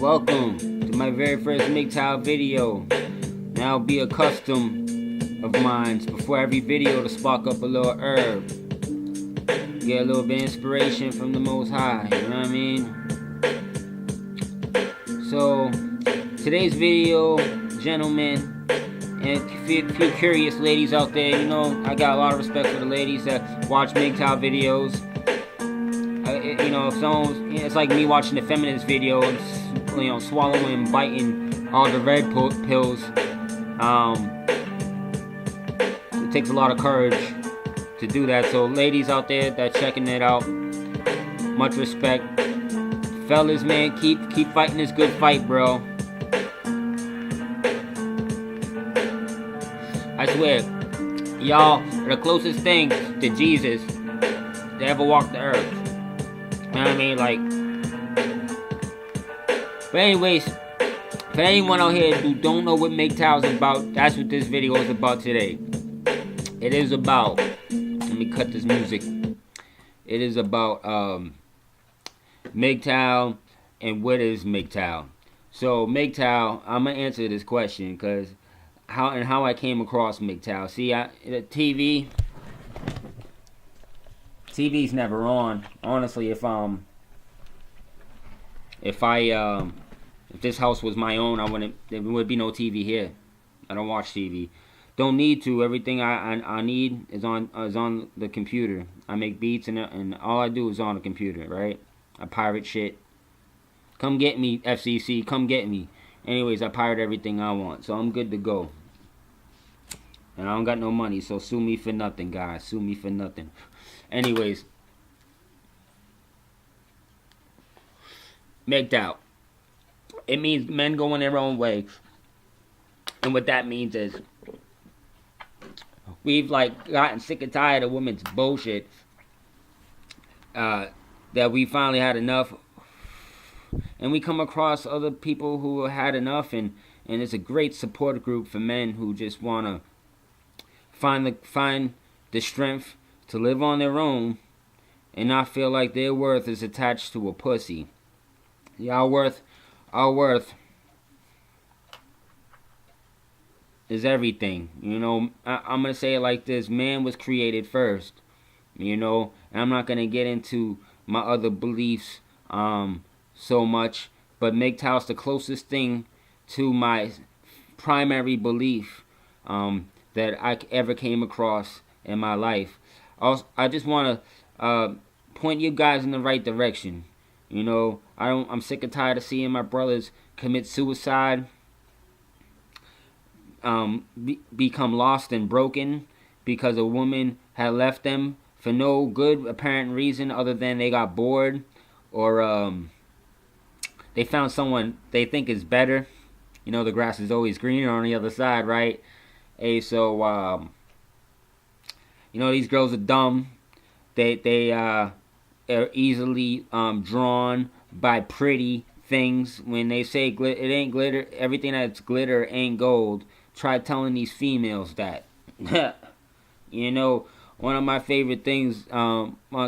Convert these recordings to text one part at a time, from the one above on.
Welcome to my very first Mgtow video. Now be a custom of mine before every video to spark up a little herb. Get a little bit of inspiration from the Most High, you know what I mean? So, today's video, gentlemen, and a few curious ladies out there, you know, I got a lot of respect for the ladies that watch Mgtow videos. You know, if someone, it's like me watching the feminist video and, you know, swallowing and biting all the red pills. It takes a lot of courage to do that. So ladies out there that checking it out, much respect. Fellas, man, keep fighting this good fight, bro. I swear, y'all are the closest thing to Jesus that ever walked the earth. You know what I mean? Like, but anyways, for anyone out here who don't know what Mgtow is about, that's what this video is about today. It is about, let me cut this music. It is about Mgtow and what is Mgtow. So Mgtow, I'm gonna answer this question because how I came across Mgtow. See, the TV's never on. Honestly, if this house was my own, there would be no TV here. I don't watch TV. Don't need to. Everything I need is on the computer. I make beats and all I do is on the computer, right? I pirate shit. Come get me, FCC. Come get me. Anyways, I pirate everything I want, so I'm good to go. And I don't got no money, so sue me for nothing, guys. Sue me for nothing. Anyways, Mgtow. It means men going their own way. And what that means is we've like gotten sick and tired of women's bullshit. That we finally had enough. And we come across other people who had enough, and it's a great support group for men who just wanna find the strength to live on their own and not feel like their worth is attached to a pussy. Yeah, our worth is everything. You know, I'm gonna say it like this: man was created first. You know, and I'm not gonna get into my other beliefs so much, but Mgtow's the closest thing to my primary belief that I ever came across in my life. Also, I just want to point you guys in the right direction. You know, I'm sick and tired of seeing my brothers commit suicide, become lost and broken because a woman had left them for no good apparent reason other than they got bored or they found someone they think is better. You know, the grass is always greener on the other side, right? Hey, so you know, these girls are dumb. They are easily drawn by pretty things. When they say it ain't glitter, everything that's glitter ain't gold. Try telling these females that. You know, one of my favorite things,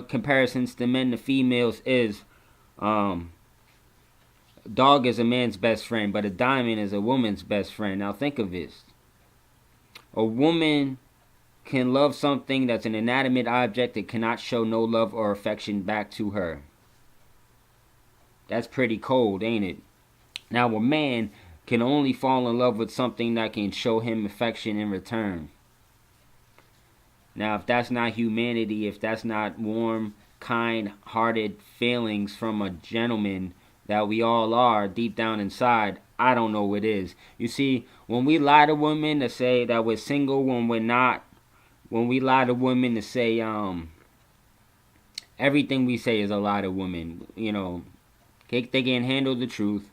comparisons to men to females is, dog is a man's best friend, but a diamond is a woman's best friend. Now think of this. A woman can love something that's an inanimate object that cannot show no love or affection back to her. That's pretty cold, ain't it? Now a man can only fall in love with something that can show him affection in return. Now if that's not humanity, if that's not warm, kind-hearted feelings from a gentleman that we all are deep down inside, I don't know what is. You see, when we lie to women to say that we're single when we're not, when we lie to women to say everything we say is a lie to women, you know, they can't handle the truth.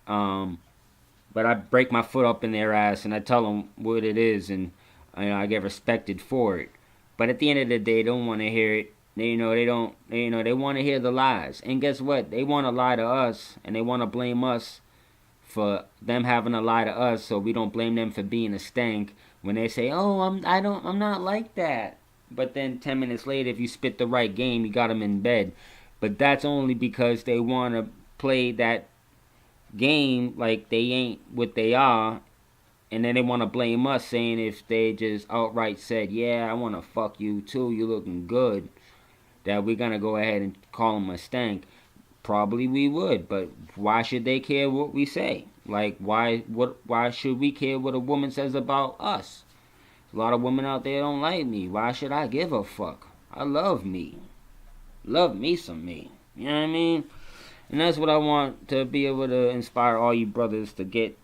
But I break my foot up in their ass and I tell them what it is, and you know, I get respected for it. But at the end of the day, they don't want to hear it. They want to hear the lies. And guess what? They want to lie to us, and they want to blame us for them having to lie to us, so we don't blame them for being a stank when they say, "Oh, I'm not like that." But then 10 minutes later, if you spit the right game, you got them in bed. But that's only because they want to play that game like they ain't what they are, and then they want to blame us, saying if they just outright said, yeah, I want to fuck you too, you looking good, that we're going to go ahead and call them a stank. Probably we would, but why should they care what we say? Like, why should we care what a woman says about us? A lot of women out there don't like me. Why should I give a fuck? I love me. Love me some me. You know what I mean? And that's what I want to be able to inspire all you brothers to get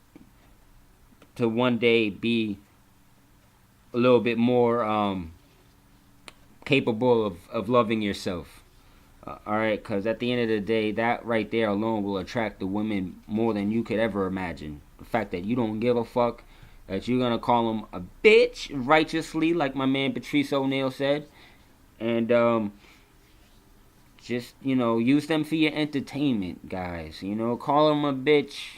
to one day be a little bit more capable of loving yourself. Alright, because at the end of the day, that right there alone will attract the women more than you could ever imagine. The fact that you don't give a fuck, that you're going to call them a bitch righteously, like my man Patrice O'Neal said. And just, use them for your entertainment, guys. Call them a bitch.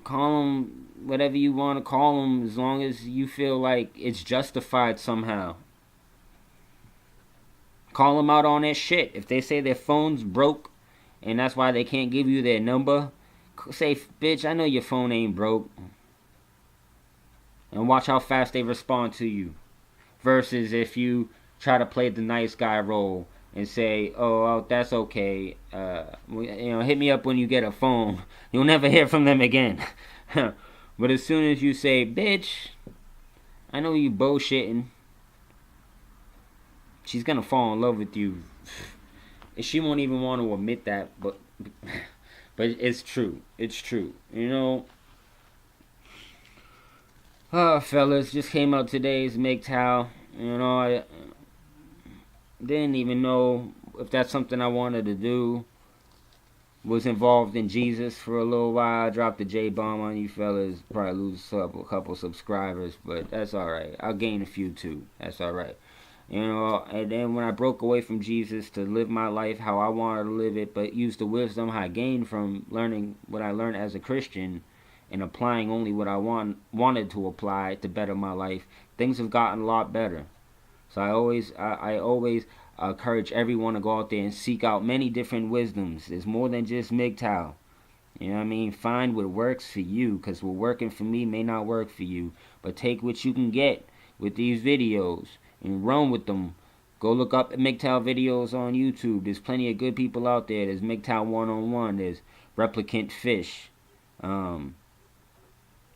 Call them whatever you want to call them, as long as you feel like it's justified somehow. Call them out on their shit. If they say their phone's broke and that's why they can't give you their number, say, bitch, I know your phone ain't broke. And watch how fast they respond to you. Versus if you try to play the nice guy role and say, oh, that's okay. Hit me up when you get a phone. You'll never hear from them again. But as soon as you say, bitch, I know you bullshitting, she's gonna fall in love with you. And she won't even want to admit that, but it's true. It's true. Fellas, just came out today's Mgtow. I didn't even know if that's something I wanted to do. Was involved in Jesus for a little while. I dropped the J-bomb on you fellas. Probably lose a couple subscribers, but that's alright. I'll gain a few too. That's alright. And then when I broke away from Jesus to live my life how I wanted to live it, but use the wisdom I gained from learning what I learned as a Christian and applying only what I wanted to apply to better my life, things have gotten a lot better. So I always encourage everyone to go out there and seek out many different wisdoms. There's more than just Mgtow. You know what I mean? Find what works for you, because what working for me may not work for you. But take what you can get with these videos and run with them. Go look up Mgtow videos on YouTube. There's plenty of good people out there. There's Mgtow 101. There's Replicant Fish. And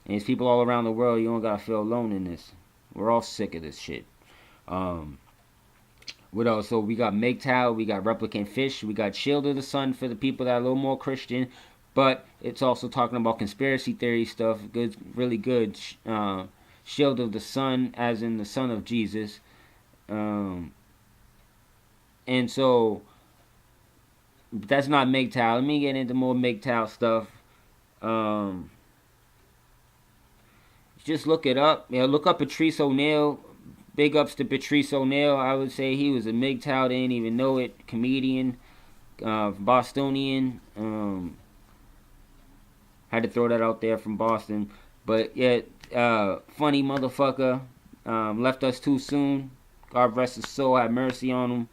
there's people all around the world. You don't gotta feel alone in this. We're all sick of this shit. What else? So we got Mgtow, we got Replicant Fish, we got Shield of the Sun for the people that are a little more Christian, but it's also talking about conspiracy theory stuff. Good, really good. Shield of the Sun, as in the Son of Jesus. And so that's not Mgtow. Let me get into more Mgtow stuff. Just look it up. Look up Patrice O'Neal. Big ups to Patrice O'Neal. I would say he was a Mgtow, didn't even know it. Comedian, Bostonian. Had to throw that out there from Boston. But yeah, funny motherfucker. Left us too soon. God rest his soul, have mercy on him.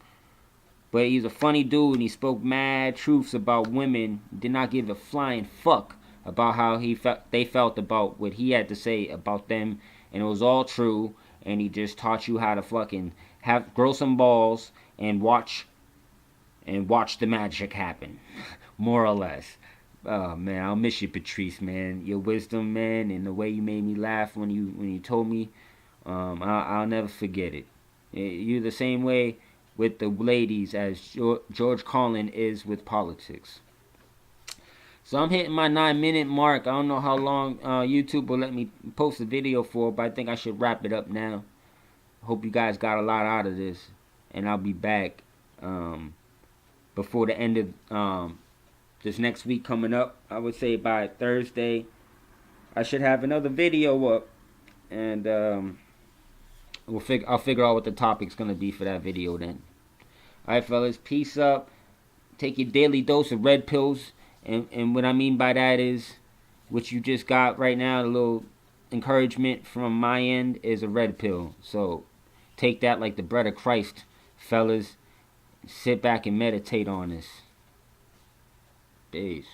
But he's a funny dude, and he spoke mad truths about women. Did not give a flying fuck about how they felt about what he had to say about them, and it was all true. And he just taught you how to fucking grow some balls and watch the magic happen, more or less. Oh man, I'll miss you, Patrice, man. Your wisdom, man, and the way you made me laugh when you told me, I'll never forget it. You're the same way with the ladies as George Carlin is with politics. So I'm hitting my 9-minute mark. I don't know how long YouTube will let me post a video for, but I think I should wrap it up now. Hope you guys got a lot out of this, and I'll be back before the end of this next week coming up. I would say by Thursday I should have another video up, and I'll figure out what the topic's gonna be for that video then. Alright fellas, peace up. Take your daily dose of red pills. And what I mean by that is, what you just got right now, a little encouragement from my end, is a red pill. So take that like the bread of Christ, fellas. Sit back and meditate on this. Peace.